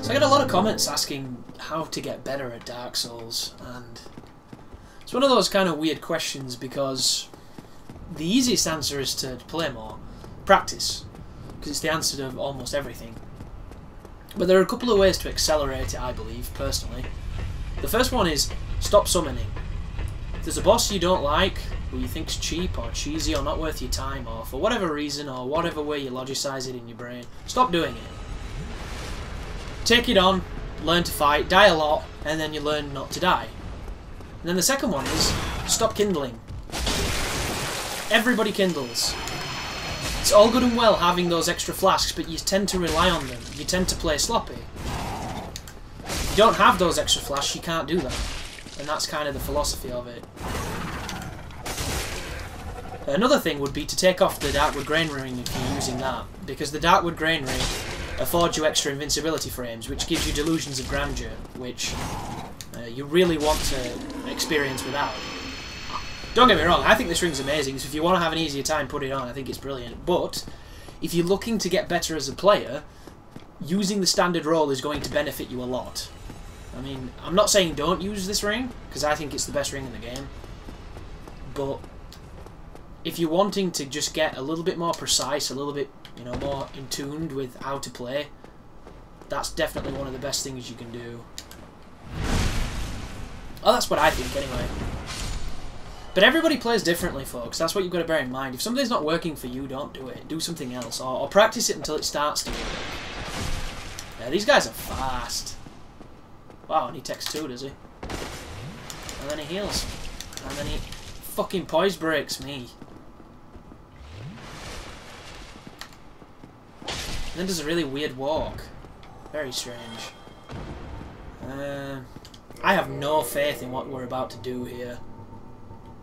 So I get a lot of comments asking how to get better at Dark Souls, and it's one of those kind of weird questions because the easiest answer is to play more, practice, because it's the answer to almost everything. But there are a couple of ways to accelerate it, I believe, personally. The first one is stop summoning. If there's a boss you don't like, who you think's cheap or cheesy or not worth your time, or for whatever reason or whatever way you logicize it in your brain, stop doing it. Take it on, learn to fight, die a lot, and then you learn not to die. And then the second one is stop kindling. Everybody kindles. It's all good and well having those extra flasks, but you tend to rely on them. You tend to play sloppy. If you don't have those extra flasks, you can't do that. And that's kind of the philosophy of it. Another thing would be to take off the Darkwood Grain Ring if you're using that, because the Darkwood Grain Ring affords you extra invincibility frames, which gives you delusions of grandeur, which you really want to experience without. Don't get me wrong, I think this ring's amazing, so if you want to have an easier time, put it on. I think it's brilliant. But if you're looking to get better as a player, using the standard roll is going to benefit you a lot. I mean, I'm not saying don't use this ring, because I think it's the best ring in the game. But if you're wanting to just get a little bit more precise, a little bit, you know, more in tuned with how to play, that's definitely one of the best things you can do. Oh, that's what I think, anyway. But everybody plays differently, folks. That's what you've got to bear in mind. If something's not working for you, don't do it. Do something else, or practice it until it starts to work. Yeah, these guys are fast. Wow, and he takes two, does he? And then he heals. And then he fucking poise breaks me. And then does a really weird walk. Very strange. I have no faith in what we're about to do here.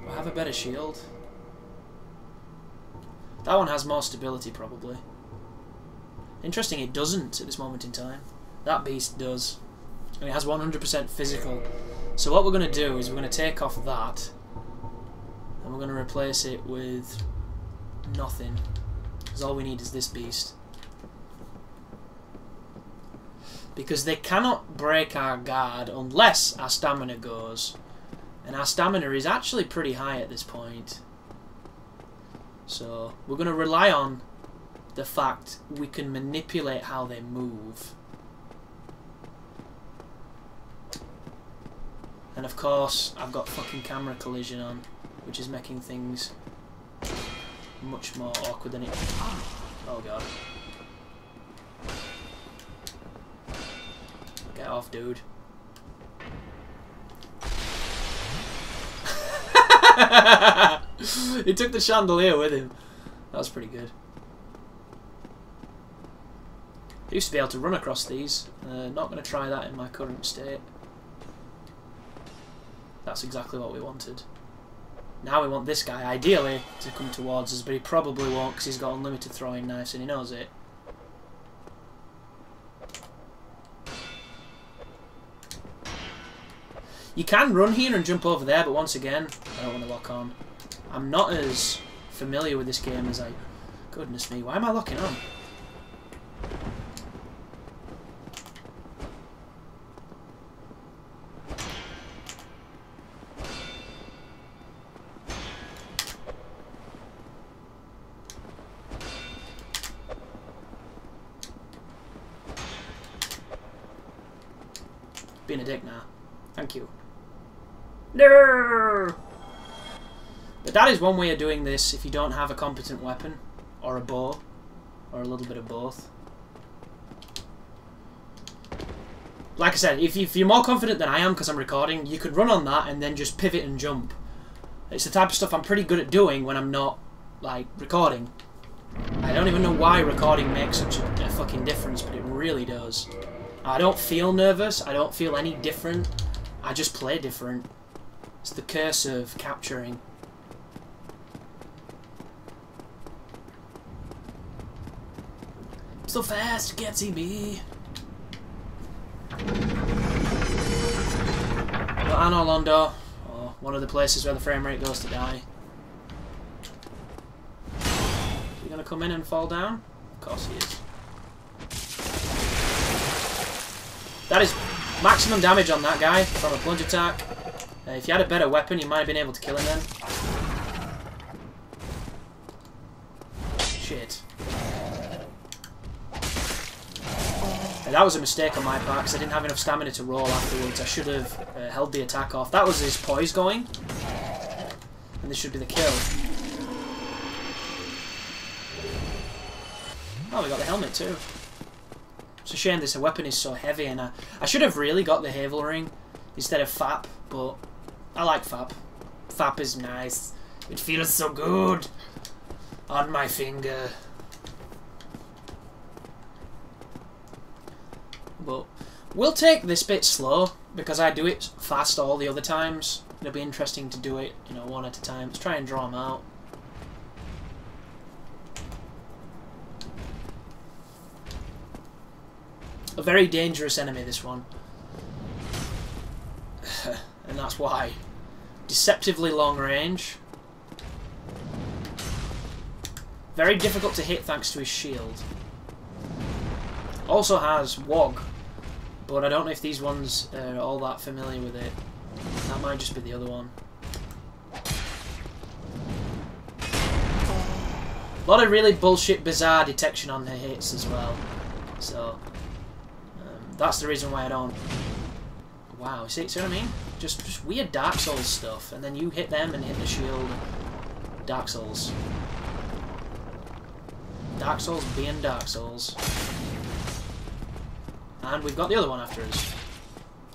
Do I have a better shield? That one has more stability, probably. Interesting, it doesn't at this moment in time. That beast does. And it has 100% physical. So what we're going to do is we're going to take off that, and we're going to replace it with nothing. Because all we need is this beast. Because they cannot break our guard unless our stamina goes. And our stamina is actually pretty high at this point. So we're going to rely on the fact we can manipulate how they move. And of course, I've got fucking camera collision on, which is making things much more awkward than it... Oh god. Get off, dude. He took the chandelier with him. That was pretty good. I used to be able to run across these. Not going to try that in my current state. That's exactly what we wanted. Now we want this guy, ideally, to come towards us, but he probably won't because he's got unlimited throwing knives and he knows it. You can run here and jump over there, but once again, I don't want to lock on. I'm not as familiar with this game as I... Goodness me, why am I locking on? Being a dick now. Thank you. No! But that is one way of doing this if you don't have a competent weapon, or a bow, or a little bit of both. Like I said, if you're more confident than I am because I'm recording, you could run on that and then just pivot and jump. It's the type of stuff I'm pretty good at doing when I'm not, like, recording. I don't even know why recording makes such a fucking difference, but it really does. I don't feel nervous, I don't feel any different, I just play different. It's the curse of capturing. So fast, you can't see me. Well, Anor, Lando, or one of the places where the frame rate goes to die. Is he gonna come in and fall down? Of course he is. That is maximum damage on that guy from a plunge attack. If you had a better weapon, you might have been able to kill him then. Shit. That was a mistake on my part because I didn't have enough stamina to roll afterwards. I should have held the attack off. That was his poise going. And this should be the kill. Oh, we got the helmet too. It's a shame this weapon is so heavy, and I should have really got the Havel Ring instead of FAP, but I like FAP. FAP is nice. It feels so good on my finger. But we'll take this bit slow because I do it fast all the other times. It'll be interesting to do it, you know, one at a time. Let's try and draw them out. A very dangerous enemy, this one. And that's why. Deceptively long range. Very difficult to hit thanks to his shield. Also has Wog, but I don't know if these ones are all that familiar with it. That might just be the other one. A lot of really bullshit, bizarre detection on her hits as well. So, that's the reason why I don't... Wow, see what I mean? Just weird Dark Souls stuff, and then you hit them and hit the shield. Dark Souls. Dark Souls being Dark Souls. And we've got the other one after us.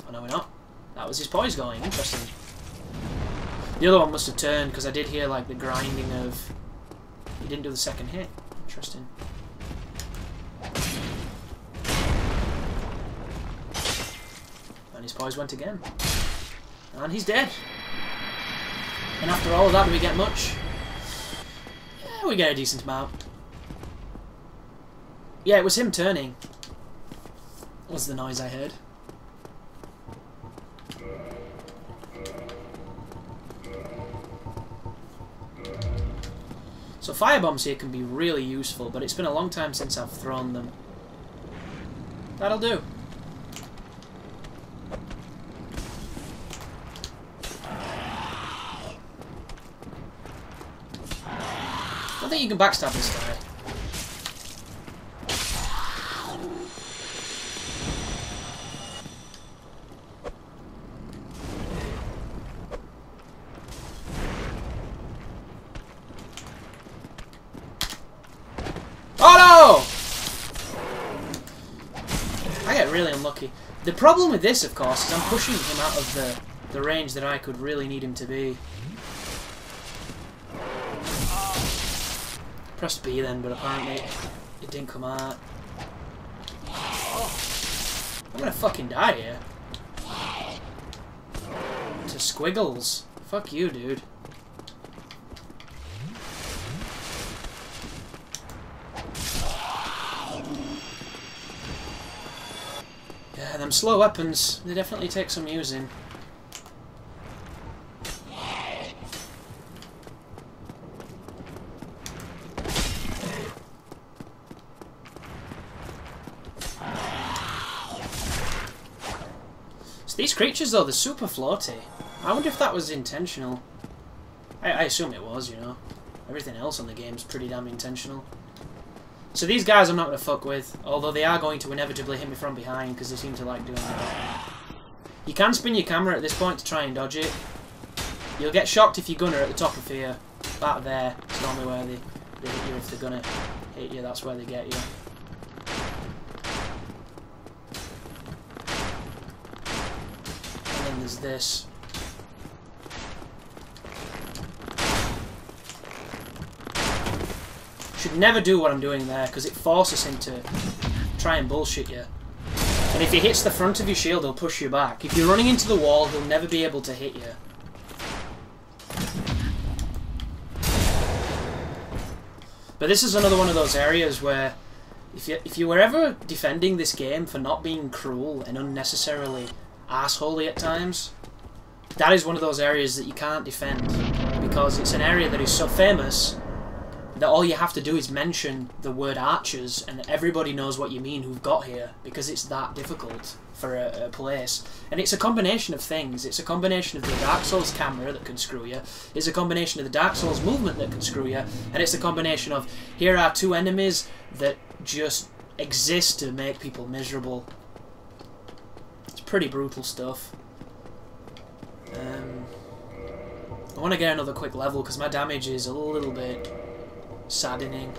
Oh no, we're not. That was his poise going. Interesting. The other one must have turned because I did hear like the grinding of... He didn't do the second hit. Interesting. And his poise went again. And he's dead. And after all of that, do we get much? Yeah, we get a decent amount. Yeah, it was him turning. Was the noise I heard. So firebombs here can be really useful, but it's been a long time since I've thrown them. That'll do. I don't think you can backstab this guy. Unlucky. The problem with this, of course, is I'm pushing him out of the range that I could really need him to be. Pressed B then, but apparently it didn't come out. I'm gonna fucking die here. To squiggles. Fuck you, dude. Yeah, them slow weapons, they definitely take some using. So these creatures though, they're super floaty. I wonder if that was intentional. I assume it was, you know. Everything else on the game's pretty damn intentional. So these guys I'm not going to fuck with, although they are going to inevitably hit me from behind because they seem to like doing that. You can spin your camera at this point to try and dodge it. You'll get shocked if you gunner at the top of here. Back there, it's normally where they hit you if they're going to hit you, that's where they get you. And then there's this. Should never do what I'm doing there because it forces him to try and bullshit you. And if he hits the front of your shield, he'll push you back. If you're running into the wall, he'll never be able to hit you. But this is another one of those areas where if you were ever defending this game for not being cruel and unnecessarily assholey at times, that is one of those areas that you can't defend because it's an area that is so famous that all you have to do is mention the word archers and everybody knows what you mean who've got here because it's that difficult. for a place. And it's a combination of things. It's a combination of the Dark Souls camera that can screw you. It's a combination of the Dark Souls movement that can screw you. And it's a combination of, here are two enemies that just exist to make people miserable. It's pretty brutal stuff. I want to get another quick level because my damage is a little bit saddening.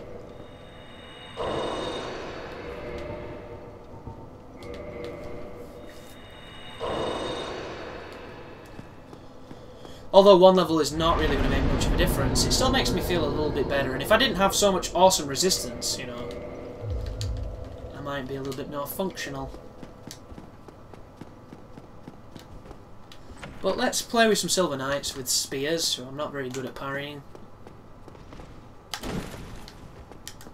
Although one level is not really going to make much of a difference, it still makes me feel a little bit better. And if I didn't have so much awesome resistance, you know, I might be a little bit more functional. But let's play with some Silver Knights with spears, so I'm not very good at parrying.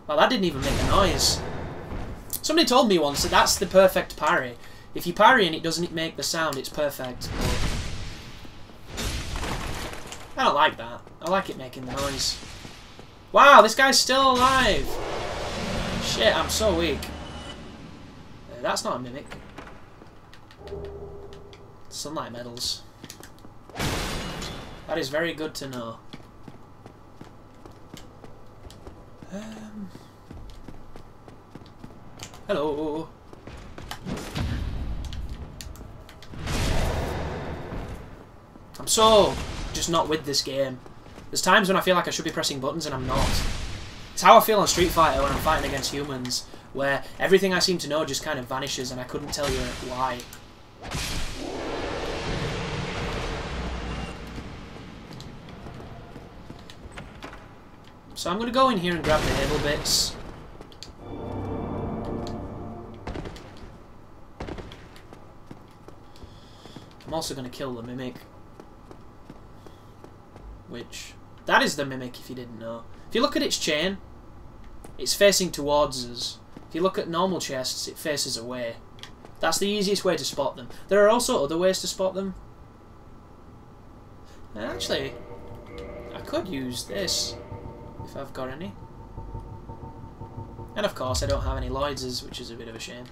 Well, that didn't even make a noise. Somebody told me once that that's the perfect parry. If you parry and it doesn't make the sound, it's perfect. I don't like that. I like it making the noise. Wow, this guy's still alive! Shit, I'm so weak. That's not a mimic. Sunlight medals. That is very good to know. Hello. I'm so just not with this game. There's times when I feel like I should be pressing buttons and I'm not. It's how I feel on Street Fighter when I'm fighting against humans, where everything I seem to know just kind of vanishes and I couldn't tell you why. So I'm going to go in here and grab the naval bits. I'm also going to kill the Mimic. Which... that is the Mimic, if you didn't know. If you look at its chain, it's facing towards us. If you look at normal chests, it faces away. That's the easiest way to spot them. There are also other ways to spot them. Actually, I could use this. If I've got any. And of course I don't have any Lloydses, which is a bit of a shame.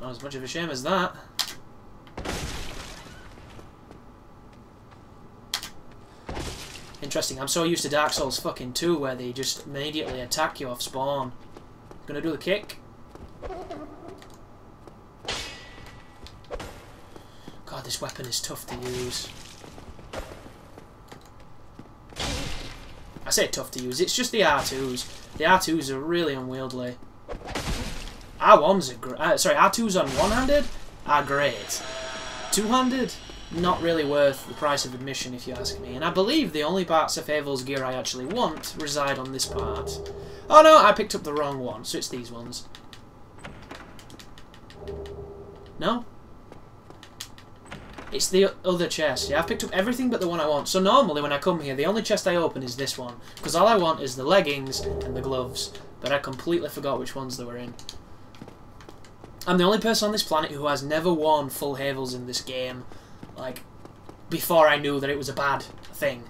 Not as much of a shame as that. Interesting, I'm so used to Dark Souls fucking 2 where they just immediately attack you off spawn. Gonna do the kick. God, this weapon is tough to use. I say tough to use, it's just the R2s. The R2s are really unwieldy. R1s are great. Sorry, R2s on one-handed are great. Two-handed, not really worth the price of admission if you ask me. And I believe the only parts of Havel's gear I actually want reside on this part. Oh no, I picked up the wrong one, so it's these ones. No? It's the other chest. Yeah, I've picked up everything but the one I want. So normally when I come here, the only chest I open is this one. Because all I want is the leggings and the gloves. But I completely forgot which ones they were in. I'm the only person on this planet who has never worn full Havels in this game. Like, before I knew that it was a bad thing.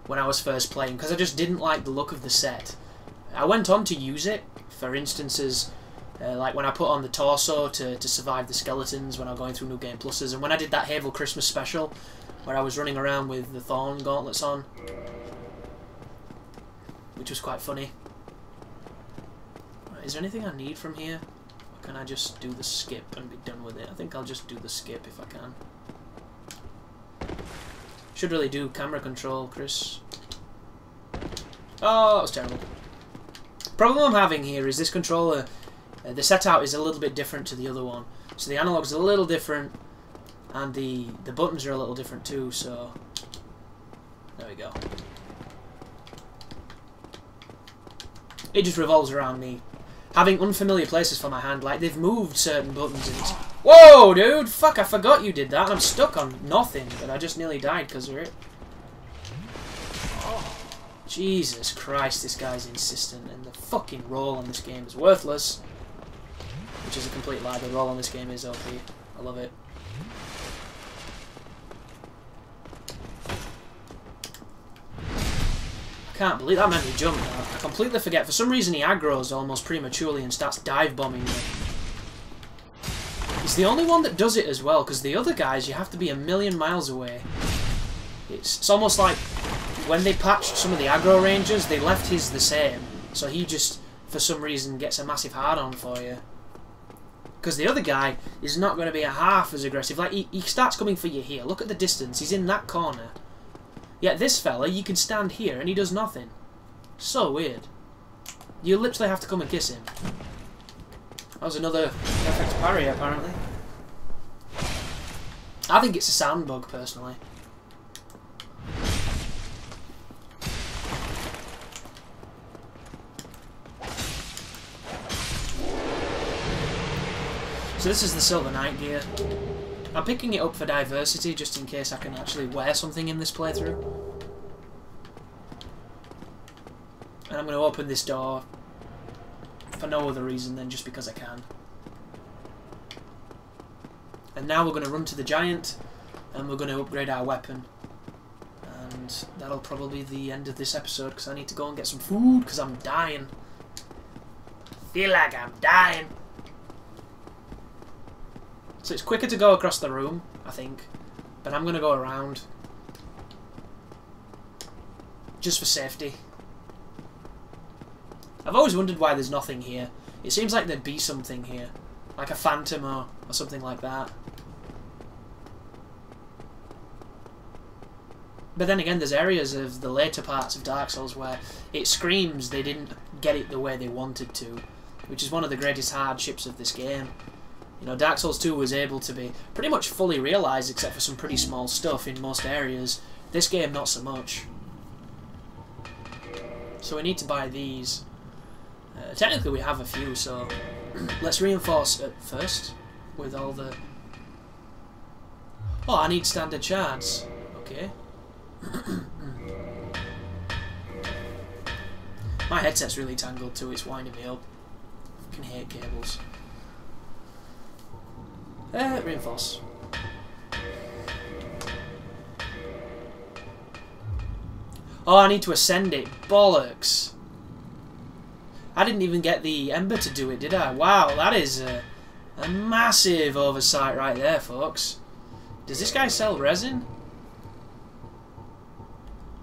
When I was first playing. Because I just didn't like the look of the set. I went on to use it. For instances... like when I put on the torso to survive the skeletons when I was going through New Game Pluses, and when I did that Havel Christmas special where I was running around with the Thorn gauntlets on, which was quite funny. Right, is there anything I need from here? Or can I just do the skip and be done with it? I think I'll just do the skip if I can. Should really do camera control, Chris. Oh, that was terrible. Problem I'm having here is this controller... the setout is a little bit different to the other one. So the analog's a little different, and the buttons are a little different too, so... there we go. It just revolves around me having unfamiliar places for my hand, like they've moved certain buttons and it's... Whoa, dude! Fuck, I forgot you did that, and I'm stuck on nothing, but I just nearly died because of it. Jesus Christ, this guy's insistent, and the fucking roll on this game is worthless. Which is a complete lie, the roll on this game is OP. I love it. I can't believe that made me jump now. I completely forget. For some reason he aggroes almost prematurely and starts dive bombing me. the only one that does it as well, because the other guys, you have to be a million miles away. It's almost like when they patched some of the aggro rangers, they left his the same. So he just, for some reason, gets a massive hard-on for you. Because the other guy is not going to be a half as aggressive. Like, he starts coming for you here. Look at the distance. He's in that corner. Yet this fella, you can stand here and he does nothing. So weird. You literally have to come and kiss him. That was another perfect parry, apparently. I think it's a sound bug, personally. So this is the Silver Knight gear. I'm picking it up for diversity, just in case I can actually wear something in this playthrough. And I'm going to open this door for no other reason than just because I can. And now we're going to run to the giant, and we're going to upgrade our weapon. And that'll probably be the end of this episode, because I need to go and get some food, because I'm dying. I feel like I'm dying. So it's quicker to go across the room, I think. But I'm going to go around. Just for safety. I've always wondered why there's nothing here. It seems like there'd be something here. Like a phantom or something like that. But then again, there's areas of the later parts of Dark Souls where it screams they didn't get it the way they wanted to. Which is one of the greatest hardships of this game. You know, Dark Souls 2 was able to be pretty much fully realised except for some pretty small stuff in most areas. This game, not so much. So we need to buy these. Technically we have a few, so let's reinforce it first with all the... Oh, I need standard shards. Okay. My headset's really tangled too, it's winding me up. I fucking hate cables. Reinforce. Oh, I need to ascend it. Bollocks. I didn't even get the Ember to do it, did I? Wow, that is a massive oversight right there, folks. Does this guy sell resin?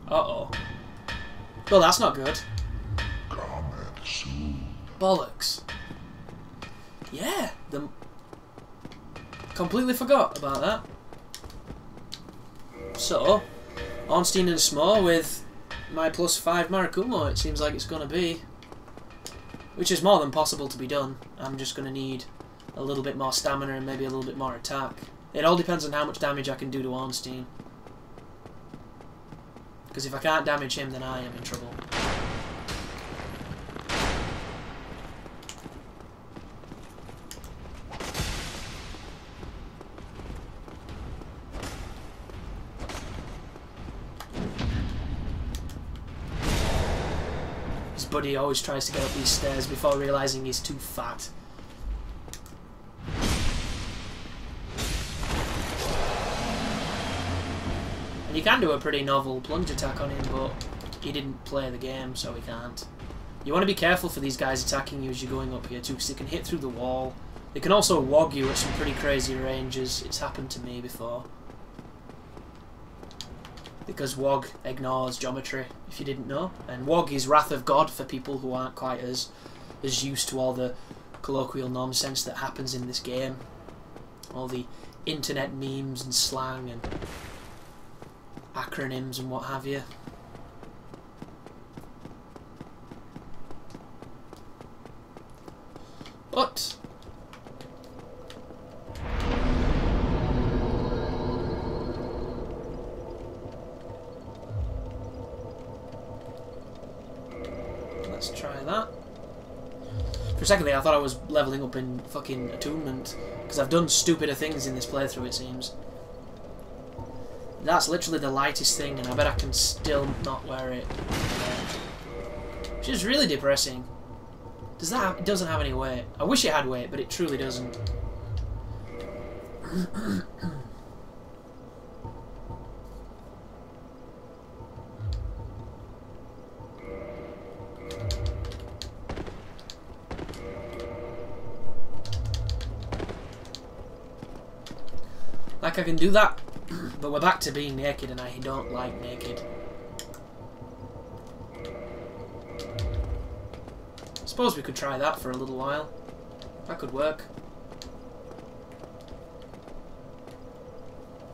Uh-oh. Well, that's not good. Bollocks. Yeah, completely forgot about that. So, Ornstein and Small with my +5 Murakumo, it seems like it's going to be. Which is more than possible to be done. I'm just going to need a little bit more stamina and maybe a little bit more attack. It all depends on how much damage I can do to Ornstein. Because if I can't damage him, then I am in trouble. Buddy always tries to get up these stairs before realising he's too fat. And you can do a pretty novel plunge attack on him, but he didn't play the game, so he can't. You want to be careful for these guys attacking you as you're going up here too, because they can hit through the wall. They can also wog you at some pretty crazy ranges. It's happened to me before. Because Wog ignores geometry, if you didn't know. And Wog is Wrath of God for people who aren't quite as used to all the colloquial nonsense that happens in this game. All the internet memes and slang and acronyms and what have you. But let's try that. For a second there, I thought I was leveling up in fucking attunement, because I've done stupider things in this playthrough, it seems. That's literally the lightest thing, and I bet I can still not wear it. Which is really depressing. Does that have, it doesn't have any weight. I wish it had weight, but it truly doesn't. Like I can do that, but we're back to being naked and I don't like naked. Suppose we could try that for a little while. That could work.